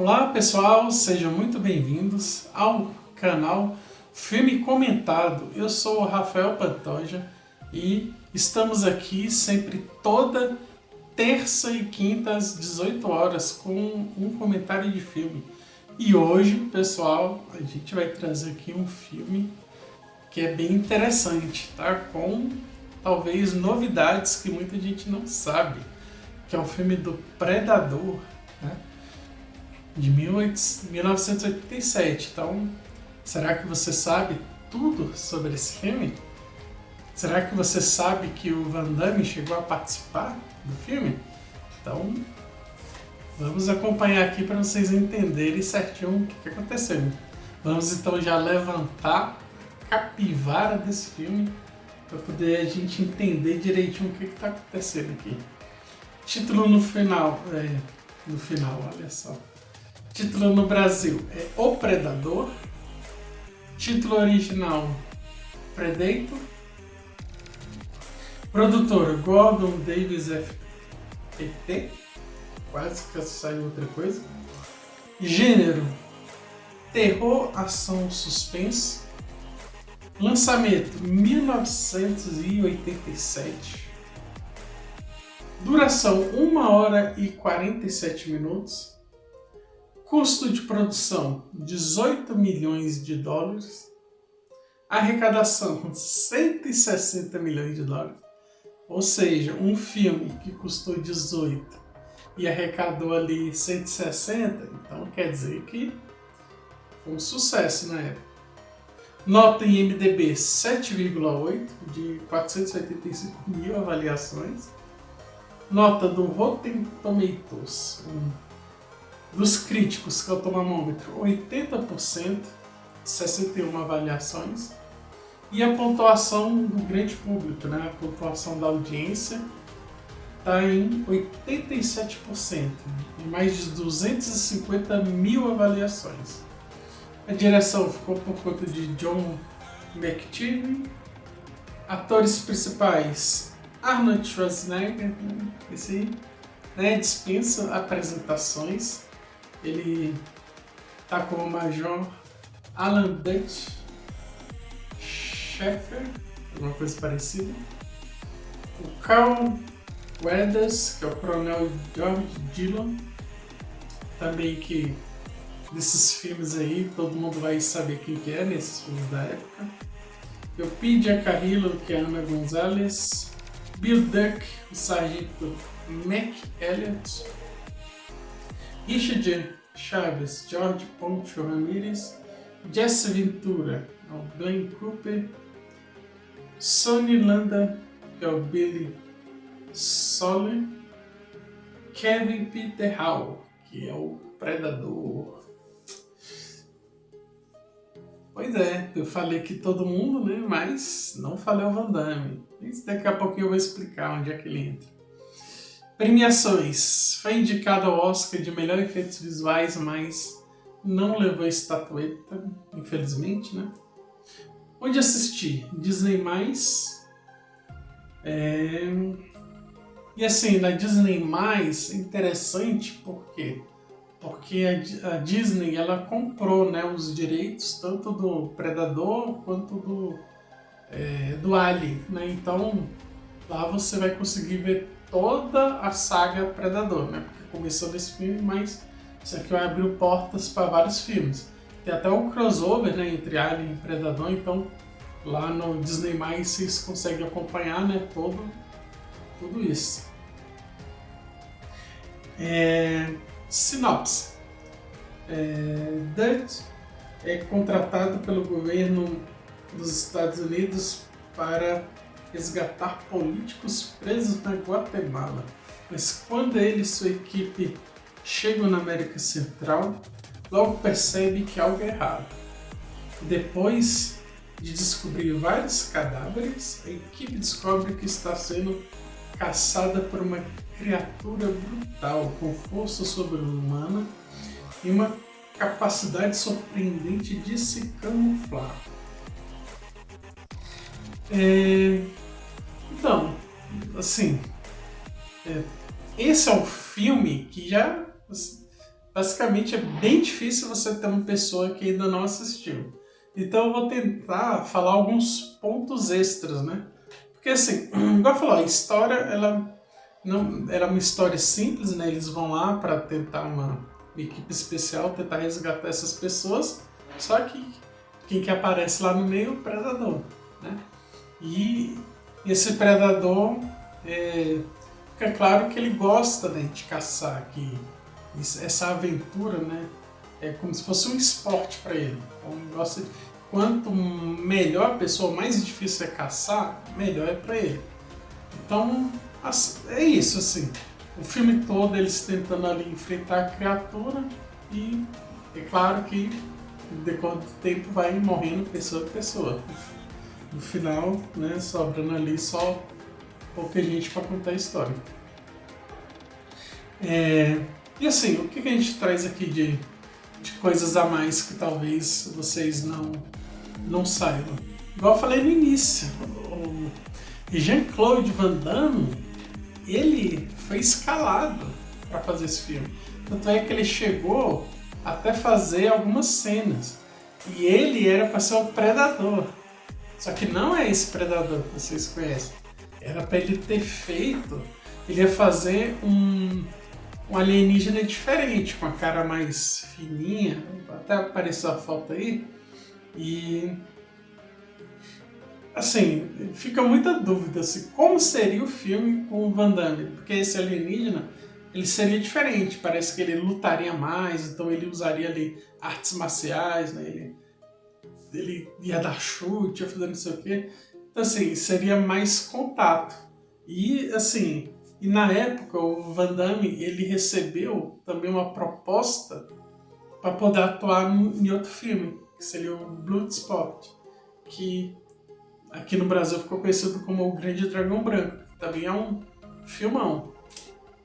Olá pessoal, sejam muito bem-vindos ao canal Filme Comentado. Eu sou o Rafael Pantoja e estamos aqui sempre toda terça e quinta às 18 horas com um comentário de filme. E hoje, pessoal, a gente vai trazer aqui um filme que é bem interessante, tá? Com talvez novidades que muita gente não sabe, que é o filme do Predador, né? De 1987. Então, será que você sabe tudo sobre esse filme? Será que você sabe que o Van Damme chegou a participar do filme? Então, vamos acompanhar aqui para vocês entenderem certinho o que aconteceu. Vamos então já levantar a capivara desse filme para poder a gente entender direitinho o que está acontecendo aqui. Título no final, olha só. Título no Brasil é O Predador. Título original Predator. Produtor Gordon Davis FPT. Quase que saiu outra coisa. Gênero terror, ação, suspense. Lançamento 1987. Duração 1 hora e 47 minutos. Custo de produção, 18 milhões de dólares. Arrecadação, 160 milhões de dólares. Ou seja, um filme que custou 18 e arrecadou ali 160, então quer dizer que foi um sucesso na época. Nota em IMDb 7,8 de 485 mil avaliações. Nota do Rotten Tomatoes, dos críticos, que é o tomamômetro, 80%, 61 avaliações. E a pontuação do grande público, né? A pontuação da audiência está em 87%, e mais de 250 mil avaliações. A direção ficou por conta de John McTiernan. Atores principais: Arnold Schwarzenegger, esse dispensa apresentações. Ele tá como o Major Alan Dutch Sheffer, alguma coisa parecida. O Carl Weathers, que é o Coronel George Dillon, também que desses filmes aí todo mundo vai saber quem que é nesses filmes da época. O Pidia Carrillo, que é a Ana Gonzalez. Bill Duke, o Sargento Mac Elliot. Richard Chaves, George Poncho Ramirez. Jesse Ventura, o Glenn Cooper. Sonny Landa, que é o Billy Soler. Kevin Peter Hall, que é o Predador. Pois é, eu falei que todo mundo, né? Mas não falei o Van Damme. Isso daqui a pouquinho eu vou explicar onde é que ele entra. Premiações. Foi indicado ao Oscar de melhor efeitos visuais, mas não levou a estatueta, infelizmente, né? Onde assistir? Disney+. E assim, na Disney+, é interessante porque a Disney ela comprou, né, os direitos tanto do Predador quanto do Alien, né? Então lá você vai conseguir ver toda a saga Predador, né? Porque começou nesse filme, mas isso aqui abriu portas para vários filmes. Tem até um crossover, né, entre Alien e Predador, então lá no Disney+, vocês conseguem acompanhar, né, tudo isso. Sinopse. Dutch é contratado pelo governo dos Estados Unidos para resgatar políticos presos na Guatemala. Mas quando ele e sua equipe chegam na América Central, logo percebe que algo é errado. Depois de descobrir vários cadáveres, a equipe descobre que está sendo caçada por uma criatura brutal, com força sobre-humana e uma capacidade surpreendente de se camuflar. Então, assim, esse é um filme que já basicamente é bem difícil você ter uma pessoa que ainda não assistiu. Então eu vou tentar falar alguns pontos extras, né? Porque assim, igual eu falou, a história, ela não era uma história simples, né? Eles vão lá para tentar uma equipe especial, tentar resgatar essas pessoas, só que quem que aparece lá no meio é o predador, né? E esse predador, fica claro que ele gosta, né, de caçar, que essa aventura, né, é como se fosse um esporte para ele. Então, ele gosta de, quanto melhor a pessoa, mais difícil é caçar, melhor é para ele. Então, é isso, assim. O filme todo eles tentando ali enfrentar a criatura e é claro que de quanto tempo vai morrendo pessoa por pessoa. No final, né, sobrando ali só pouca gente para contar a história. E assim, o que a gente traz aqui de coisas a mais que talvez vocês não saibam? Igual eu falei no início, o Jean-Claude Van Damme, ele foi escalado para fazer esse filme. Tanto é que ele chegou até fazer algumas cenas. E ele era para ser o Predador. Só que não é esse Predador que vocês conhecem. Era para ele ter feito... Ele ia fazer um alienígena diferente, com a cara mais fininha. Até apareceu a foto aí. E... assim, fica muita dúvida assim, como seria o filme com o Van Damme. Porque esse alienígena, ele seria diferente. Parece que ele lutaria mais, então ele usaria ali artes marciais, né? Ele ia dar chute, ia fazer não sei o quê. Então, assim, seria mais contato. E, assim, na época, o Van Damme, ele recebeu também uma proposta para poder atuar em outro filme, que seria o Bloodsport, que aqui no Brasil ficou conhecido como O Grande Dragão Branco. Também é um filmão.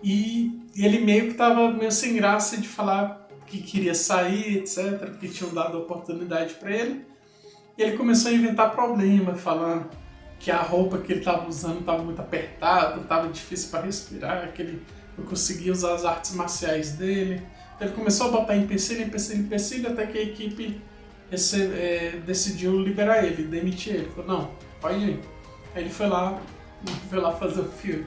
E ele meio que estava meio sem graça de falar que queria sair, etc., porque tinham dado oportunidade para ele. E ele começou a inventar problemas, falando que a roupa que ele estava usando estava muito apertada, estava difícil para respirar, que ele não conseguia usar as artes marciais dele. Ele começou a botar empecilho, até que a equipe decidiu liberar ele, demitir ele. Falou, não, pode ir. Aí ele foi lá fazer o filme.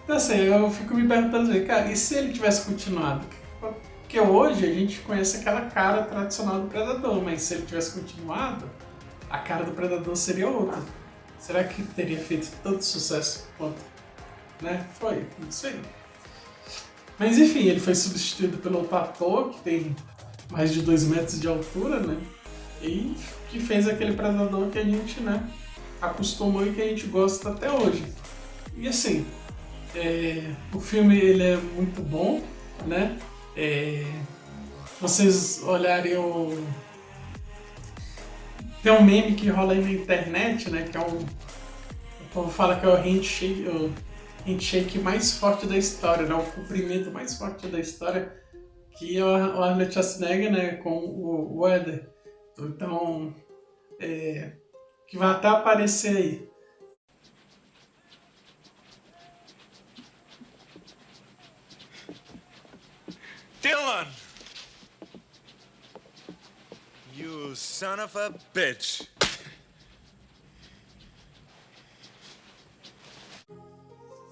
Então assim, eu fico me perguntando, cara, e se ele tivesse continuado? Porque hoje a gente conhece aquela cara tradicional do Predador, mas se ele tivesse continuado, a cara do Predador seria outra. Será que teria feito tanto sucesso quanto, né? Foi, não sei. Mas enfim, ele foi substituído pelo outro ator, que tem mais de 2 metros de altura, né? E que fez aquele Predador que a gente, né, acostumou e que a gente gosta até hoje. E assim, o filme ele é muito bom, né? Vocês olharem tem um meme que rola aí na internet, né? Que é o povo fala que é o handshake mais forte da história, né? O cumprimento mais forte da história, que é o Arnold Schwarzenegger, né? Com o Eder. Então, que vai até aparecer aí. Dylan! You son of a bitch.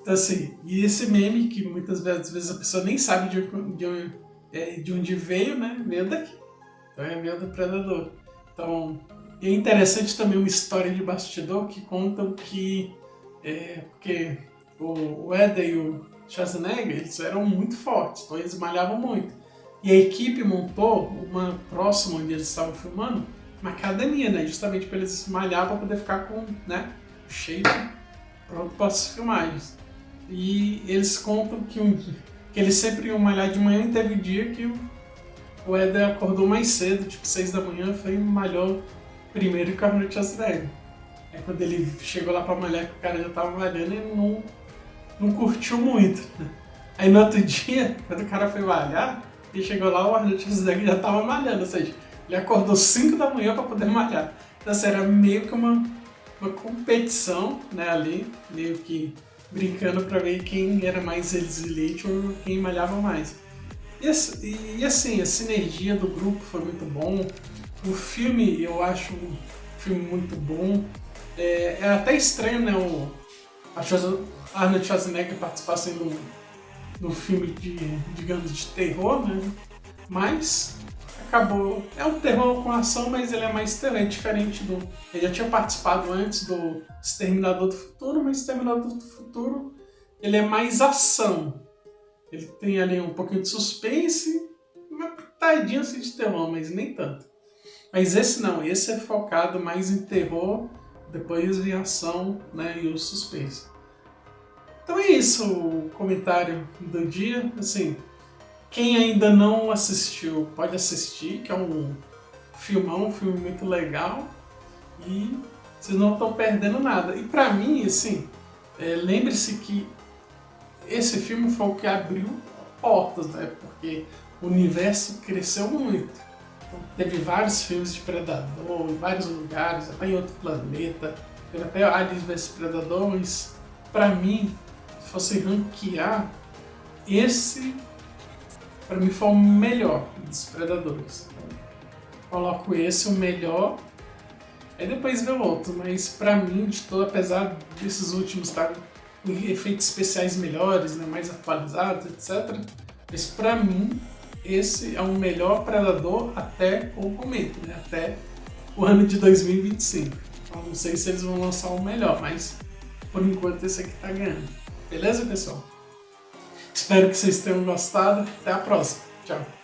Então assim, e esse meme que muitas vezes a pessoa nem sabe de onde veio, né? Veio daqui. Então veio do Predador. Então, é interessante também uma história de bastidor que contam que porque o Eder e o Schwarzenegger, eles eram muito fortes, então eles malhavam muito. E a equipe montou uma próxima onde eles estavam filmando, uma academia, né? Justamente para eles malhar para poder ficar com, né, o shape pronto para as filmagens. E eles contam que eles sempre iam malhar de manhã e teve um dia que o Eder acordou mais cedo, tipo 6 da manhã, foi e malhou primeiro com o Arnold Schwarzenegger. Aí quando ele chegou lá para malhar, o cara já tava malhando e não curtiu muito. Aí no outro dia, quando o cara foi malhar, ele chegou lá, o Arnold Schwarzenegger já tava malhando, ou seja, ele acordou 5 da manhã para poder malhar. Então assim, era meio que uma competição, né, ali, meio que brincando para ver quem era mais resiliente ou quem malhava mais. E assim, a sinergia do grupo foi muito bom. O filme, eu acho um filme muito bom. É até estranho, né, Arnold Schwarzenegger participar sendo do filme digamos, de terror, né? Mas acabou. É um terror com ação, mas ele é mais terror, é diferente do. Ele já tinha participado antes do Exterminador do Futuro, mas Exterminador do Futuro ele é mais ação. Ele tem ali um pouquinho de suspense, uma pitadinha assim de terror, mas nem tanto. Mas esse não, esse é focado mais em terror, depois em ação, né, e o suspense. Então é isso o comentário do dia. Assim, quem ainda não assistiu, pode assistir, que é um filmão, um filme muito legal. E vocês não estão perdendo nada. E pra mim, assim, lembre-se que esse filme foi o que abriu portas, né? Porque o universo cresceu muito. Então, teve vários filmes de Predador, em vários lugares, até em outro planeta. Teve até Aliens vs Predador, mas pra mim, se fosse ranquear, esse pra mim foi o melhor dos Predadores. Então, coloco esse o melhor, aí depois vê o outro, mas pra mim, de todo, apesar desses últimos estarem com efeitos especiais melhores, né, mais atualizados, etc. Mas pra mim, esse é o melhor Predador até o momento, né, até o ano de 2025. Então não sei se eles vão lançar o melhor, mas por enquanto esse aqui tá ganhando. Beleza, pessoal? Espero que vocês tenham gostado. Até a próxima. Tchau.